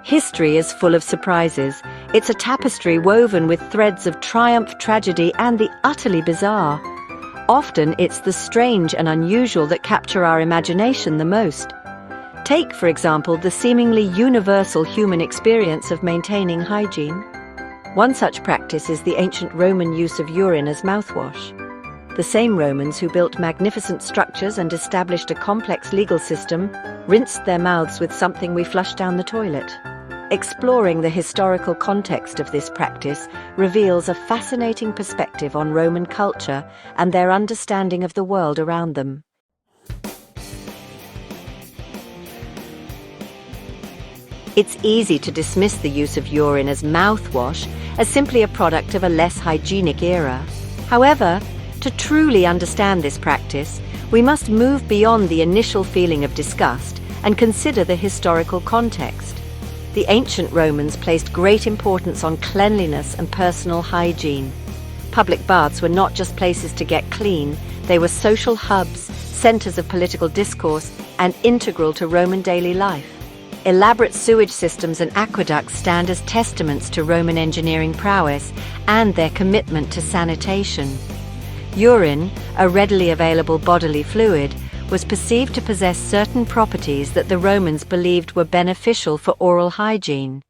History is full of surprises. It's a tapestry woven with threads of triumph, tragedy, and the utterly bizarre. Often it's the strange and unusual that capture our imagination the most. Take, for example, the seemingly universal human experience of maintaining hygiene. One such practice is the ancient Roman use of urine as mouthwash. The same Romans who built magnificent structures and established a complex legal system rinsed their mouths with something we flush down the toilet. Exploring the historical context of this practice reveals a fascinating perspective on Roman culture and their understanding of the world around them. It's easy to dismiss the use of urine as mouthwash as simply a product of a less hygienic era. However, to truly understand this practice, we must move beyond the initial feeling of disgust and consider the historical context. The ancient Romans placed great importance on cleanliness and personal hygiene. Public baths were not just places to get clean, they were social hubs, centers of political discourse, and integral to Roman daily life. Elaborate sewage systems and aqueducts stand as testaments to Roman engineering prowess and their commitment to sanitation. Urine, a readily available bodily fluid, was perceived to possess certain properties that the Romans believed were beneficial for oral hygiene.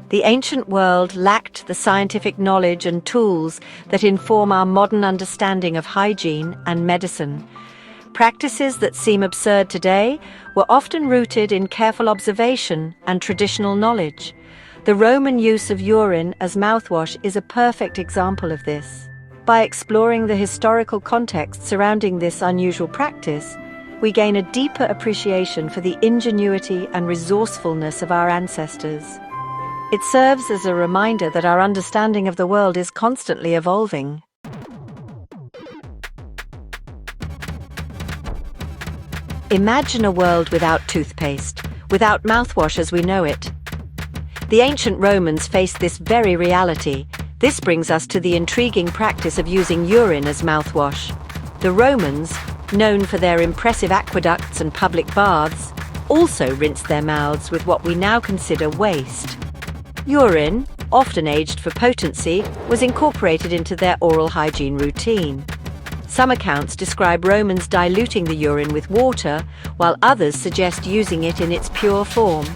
The ancient world lacked the scientific knowledge and tools that inform our modern understanding of hygiene and medicine. Practices that seem absurd today were often rooted in careful observation and traditional knowledge. The Roman use of urine as mouthwash is a perfect example of this. By exploring the historical context surrounding this unusual practice, we gain a deeper appreciation for the ingenuity and resourcefulness of our ancestors. It serves as a reminder that our understanding of the world is constantly evolving. Imagine a world without toothpaste, without mouthwash as we know it. The ancient Romans faced this very reality. This brings us to the intriguing practice of using urine as mouthwash. The Romans, known for their impressive aqueducts and public baths, also rinsed their mouths with what we now consider waste. Urine, often aged for potency, was incorporated into their oral hygiene routine. Some accounts describe Romans diluting the urine with water, while others suggest using it in its pure form.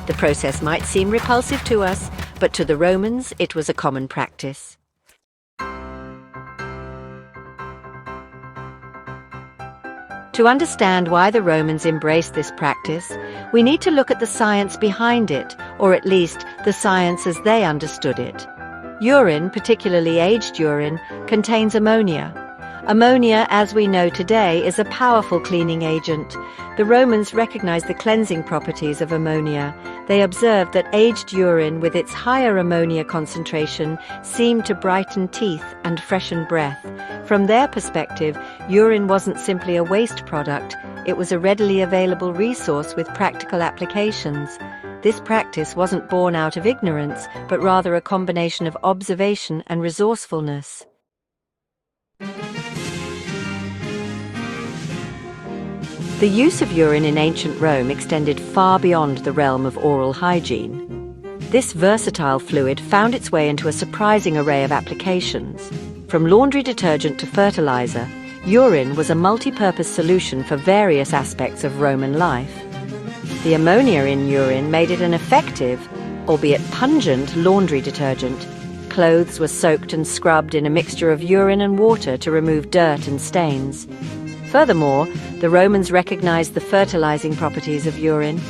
The process might seem repulsive to us, but to the Romans it was a common practice. To understand why the Romans embraced this practice, we need to look at the science behind it, or at least the science as they understood it. Urine, particularly aged urine, contains ammonia. Ammonia, as we know today, is a powerful cleaning agent. The Romans recognized the cleansing properties of ammonia. They observed that aged urine with its higher ammonia concentration seemed to brighten teeth and freshen breath. From their perspective, urine wasn't simply a waste product, it was a readily available resource with practical applications. This practice wasn't born out of ignorance, but rather a combination of observation and resourcefulness. The use of urine in ancient Rome extended far beyond the realm of oral hygiene. This versatile fluid found its way into a surprising array of applications. From laundry detergent to fertilizer, urine was a multi-purpose solution for various aspects of Roman life. The ammonia in urine made it an effective, albeit pungent, laundry detergent. Clothes were soaked and scrubbed in a mixture of urine and water to remove dirt and stains. Furthermore, the Romans recognized the fertilizing properties of urine.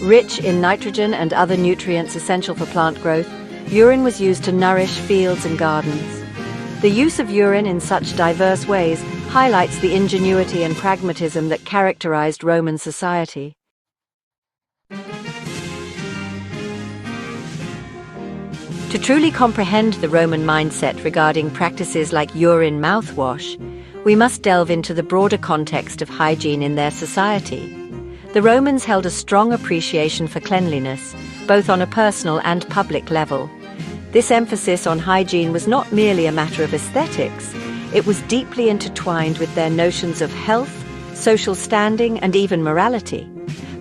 Rich in nitrogen and other nutrients essential for plant growth, urine was used to nourish fields and gardens. The use of urine in such diverse ways highlights the ingenuity and pragmatism that characterized Roman society. To truly comprehend the Roman mindset regarding practices like urine mouthwash, we must delve into the broader context of hygiene in their society. The Romans held a strong appreciation for cleanliness, both on a personal and public level. This emphasis on hygiene was not merely a matter of aesthetics, it was deeply intertwined with their notions of health, social standing, and even morality.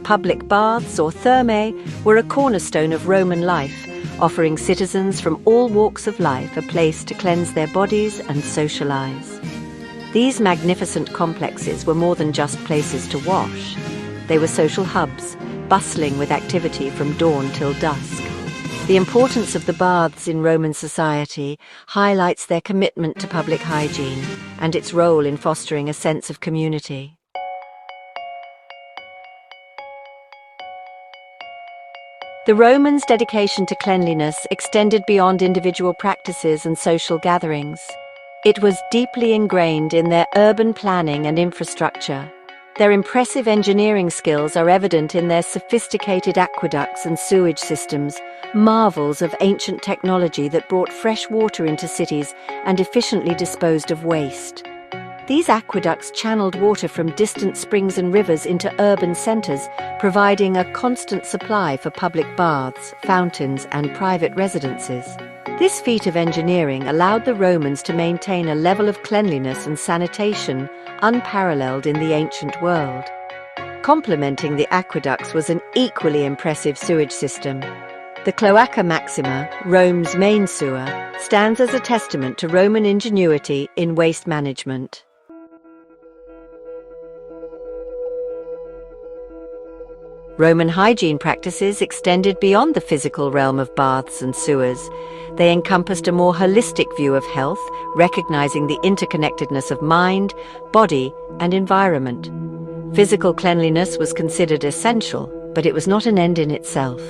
Public baths, or thermae, were a cornerstone of Roman life, offering citizens from all walks of life a place to cleanse their bodies and socialize. These magnificent complexes were more than just places to wash. They were social hubs, bustling with activity from dawn till dusk. The importance of the baths in Roman society highlights their commitment to public hygiene and its role in fostering a sense of community. The Romans' dedication to cleanliness extended beyond individual practices and social gatherings. It was deeply ingrained in their urban planning and infrastructure. Their impressive engineering skills are evident in their sophisticated aqueducts and sewage systems, marvels of ancient technology that brought fresh water into cities and efficiently disposed of waste. These aqueducts channeled water from distant springs and rivers into urban centers, providing a constant supply for public baths, fountains, and private residences. This feat of engineering allowed the Romans to maintain a level of cleanliness and sanitation unparalleled in the ancient world. Complementing the aqueducts was an equally impressive sewage system. The Cloaca Maxima, Rome's main sewer, stands as a testament to Roman ingenuity in waste management. Roman hygiene practices extended beyond the physical realm of baths and sewers. They encompassed a more holistic view of health, recognizing the interconnectedness of mind, body, and environment. Physical cleanliness was considered essential, but it was not an end in itself.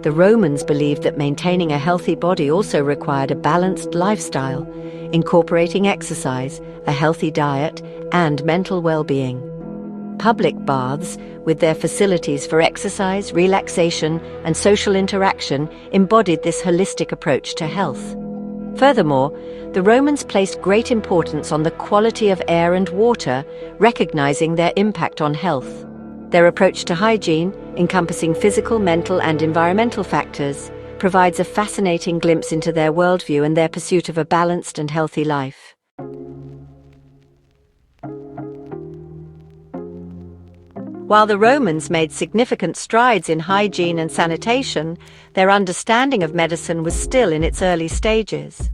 The Romans believed that maintaining a healthy body also required a balanced lifestyle, incorporating exercise, a healthy diet, and mental well-being. Public baths, with their facilities for exercise, relaxation, and social interaction, embodied this holistic approach to health. Furthermore, the Romans placed great importance on the quality of air and water, recognizing their impact on health. Their approach to hygiene, encompassing physical, mental, and environmental factors, provides a fascinating glimpse into their worldview and their pursuit of a balanced and healthy life. While the Romans made significant strides in hygiene and sanitation, their understanding of medicine was still in its early stages.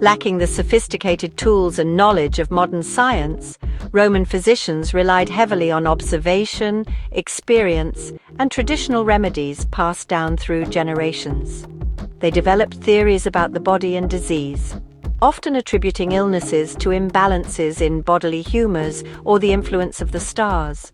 Lacking the sophisticated tools and knowledge of modern science, Roman physicians relied heavily on observation, experience, and traditional remedies passed down through generations. They developed theories about the body and disease, often attributing illnesses to imbalances in bodily humors or the influence of the stars.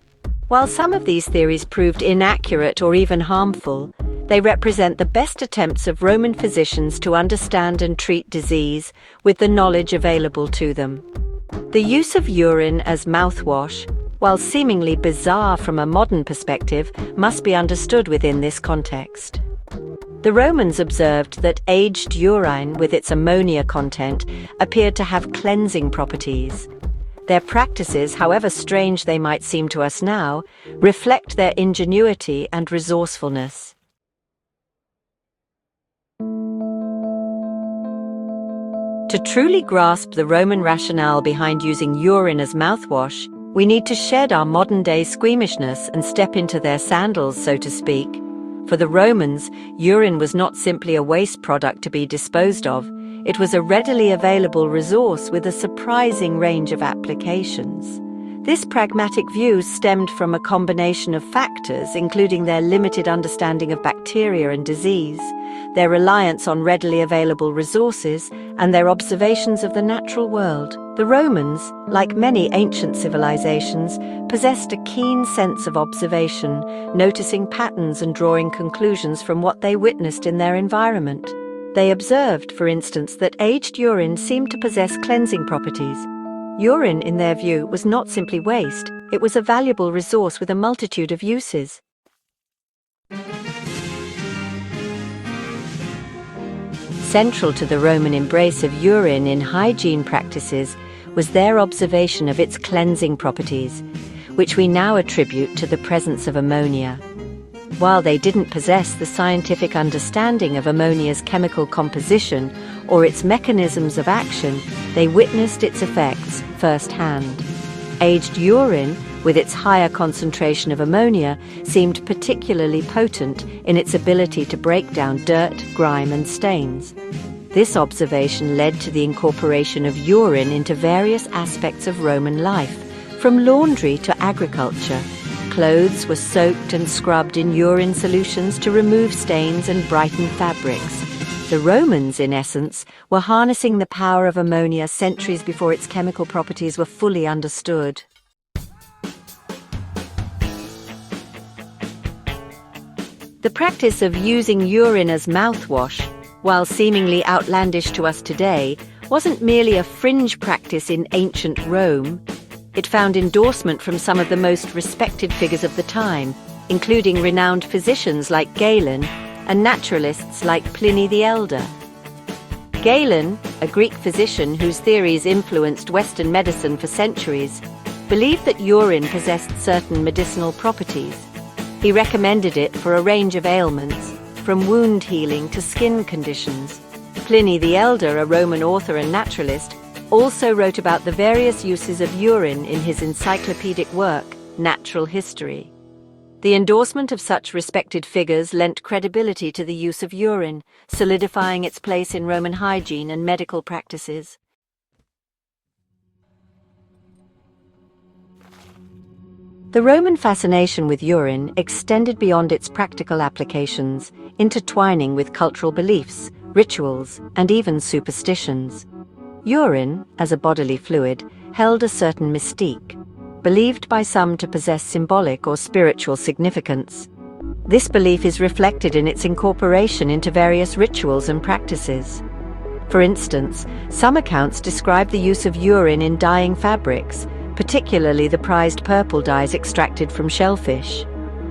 While some of these theories proved inaccurate or even harmful, they represent the best attempts of Roman physicians to understand and treat disease with the knowledge available to them. The use of urine as mouthwash, while seemingly bizarre from a modern perspective, must be understood within this context. The Romans observed that aged urine with its ammonia content appeared to have cleansing properties. Their practices, however strange they might seem to us now, reflect their ingenuity and resourcefulness. To truly grasp the Roman rationale behind using urine as mouthwash, we need to shed our modern-day squeamishness and step into their sandals, so to speak. For the Romans, urine was not simply a waste product to be disposed of. It was a readily available resource with a surprising range of applications. This pragmatic view stemmed from a combination of factors, including their limited understanding of bacteria and disease, their reliance on readily available resources, and their observations of the natural world. The Romans, like many ancient civilizations, possessed a keen sense of observation, noticing patterns and drawing conclusions from what they witnessed in their environment. They observed, for instance, that aged urine seemed to possess cleansing properties. Urine, in their view, was not simply waste, it was a valuable resource with a multitude of uses. Central to the Roman embrace of urine in hygiene practices was their observation of its cleansing properties, which we now attribute to the presence of ammonia. While they didn't possess the scientific understanding of ammonia's chemical composition or its mechanisms of action, they witnessed its effects firsthand. Aged urine, with its higher concentration of ammonia, seemed particularly potent in its ability to break down dirt, grime, and stains. This observation led to the incorporation of urine into various aspects of Roman life, from laundry to agriculture. Clothes were soaked and scrubbed in urine solutions to remove stains and brighten fabrics. The Romans, in essence, were harnessing the power of ammonia centuries before its chemical properties were fully understood. The practice of using urine as mouthwash, while seemingly outlandish to us today, wasn't merely a fringe practice in ancient Rome. It found endorsement from some of the most respected figures of the time, including renowned physicians like Galen and naturalists like Pliny the Elder. Galen, a Greek physician whose theories influenced Western medicine for centuries, believed that urine possessed certain medicinal properties. He recommended it for a range of ailments, from wound healing to skin conditions. Pliny the Elder, a Roman author and naturalist, also wrote about the various uses of urine in his encyclopedic work, Natural History. The endorsement of such respected figures lent credibility to the use of urine, solidifying its place in Roman hygiene and medical practices. The Roman fascination with urine extended beyond its practical applications, intertwining with cultural beliefs, rituals, and even superstitions. Urine, as a bodily fluid, held a certain mystique, believed by some to possess symbolic or spiritual significance. This belief is reflected in its incorporation into various rituals and practices. For instance, some accounts describe the use of urine in dyeing fabrics, particularly the prized purple dyes extracted from shellfish.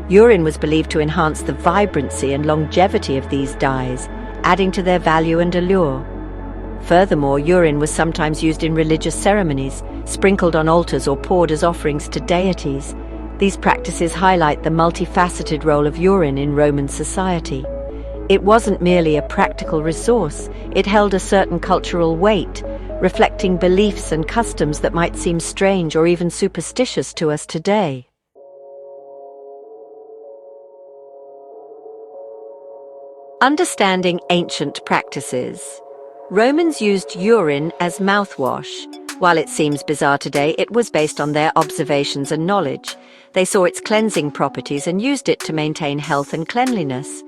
Urine was believed to enhance the vibrancy and longevity of these dyes, adding to their value and allure. Furthermore, urine was sometimes used in religious ceremonies, sprinkled on altars or poured as offerings to deities. These practices highlight the multifaceted role of urine in Roman society. It wasn't merely a practical resource, it held a certain cultural weight, reflecting beliefs and customs that might seem strange or even superstitious to us today. Understanding ancient practices. Romans used urine as mouthwash. While it seems bizarre today, it was based on their observations and knowledge. They saw its cleansing properties and used it to maintain health and cleanliness.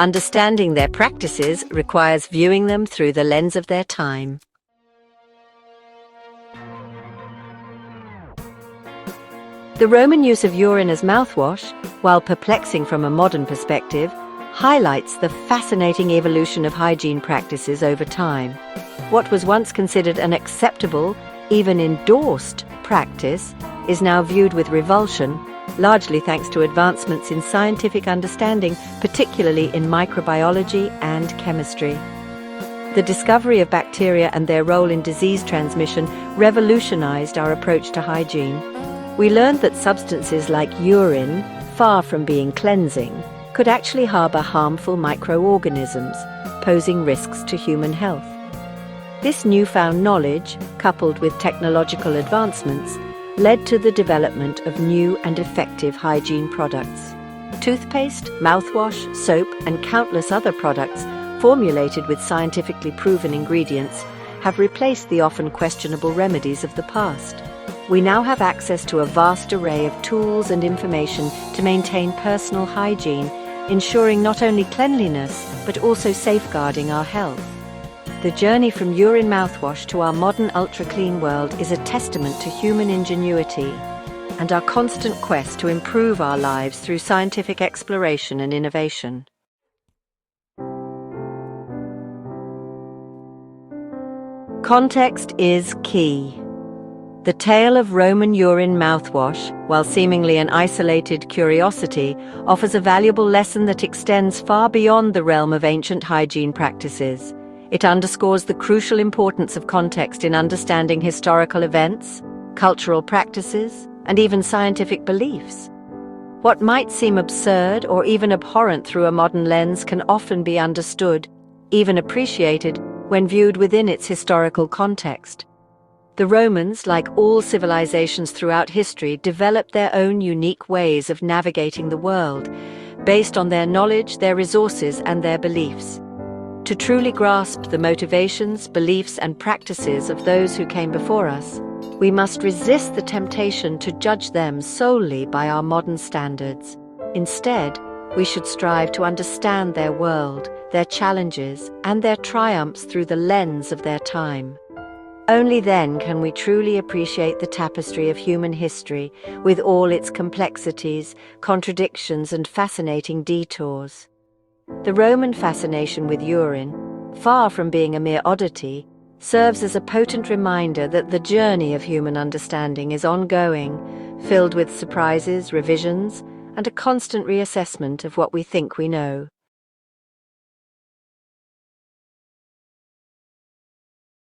Understanding their practices requires viewing them through the lens of their time. The Roman use of urine as mouthwash, while perplexing from a modern perspective, highlights the fascinating evolution of hygiene practices over time. What was once considered an acceptable, even endorsed, practice is now viewed with revulsion, largely thanks to advancements in scientific understanding, particularly in microbiology and chemistry. The discovery of bacteria and their role in disease transmission revolutionized our approach to hygiene. We learned that substances like urine, far from being cleansing, could actually harbor harmful microorganisms, posing risks to human health. This newfound knowledge, coupled with technological advancements, led to the development of new and effective hygiene products. Toothpaste, mouthwash, soap, and countless other products formulated with scientifically proven ingredients have replaced the often questionable remedies of the past. We now have access to a vast array of tools and information to maintain personal hygiene, ensuring not only cleanliness, but also safeguarding our health. The journey from urine mouthwash to our modern ultra-clean world is a testament to human ingenuity and our constant quest to improve our lives through scientific exploration and innovation. Context is key. The tale of Roman urine mouthwash, while seemingly an isolated curiosity, offers a valuable lesson that extends far beyond the realm of ancient hygiene practices. It underscores the crucial importance of context in understanding historical events, cultural practices, and even scientific beliefs. What might seem absurd or even abhorrent through a modern lens can often be understood, even appreciated, when viewed within its historical context. The Romans, like all civilizations throughout history, developed their own unique ways of navigating the world, based on their knowledge, their resources, and their beliefs. To truly grasp the motivations, beliefs, and practices of those who came before us, we must resist the temptation to judge them solely by our modern standards. Instead, we should strive to understand their world, their challenges, and their triumphs through the lens of their time. Only then can we truly appreciate the tapestry of human history with all its complexities, contradictions, and fascinating detours. The Roman fascination with urine, far from being a mere oddity, serves as a potent reminder that the journey of human understanding is ongoing, filled with surprises, revisions, and a constant reassessment of what we think we know.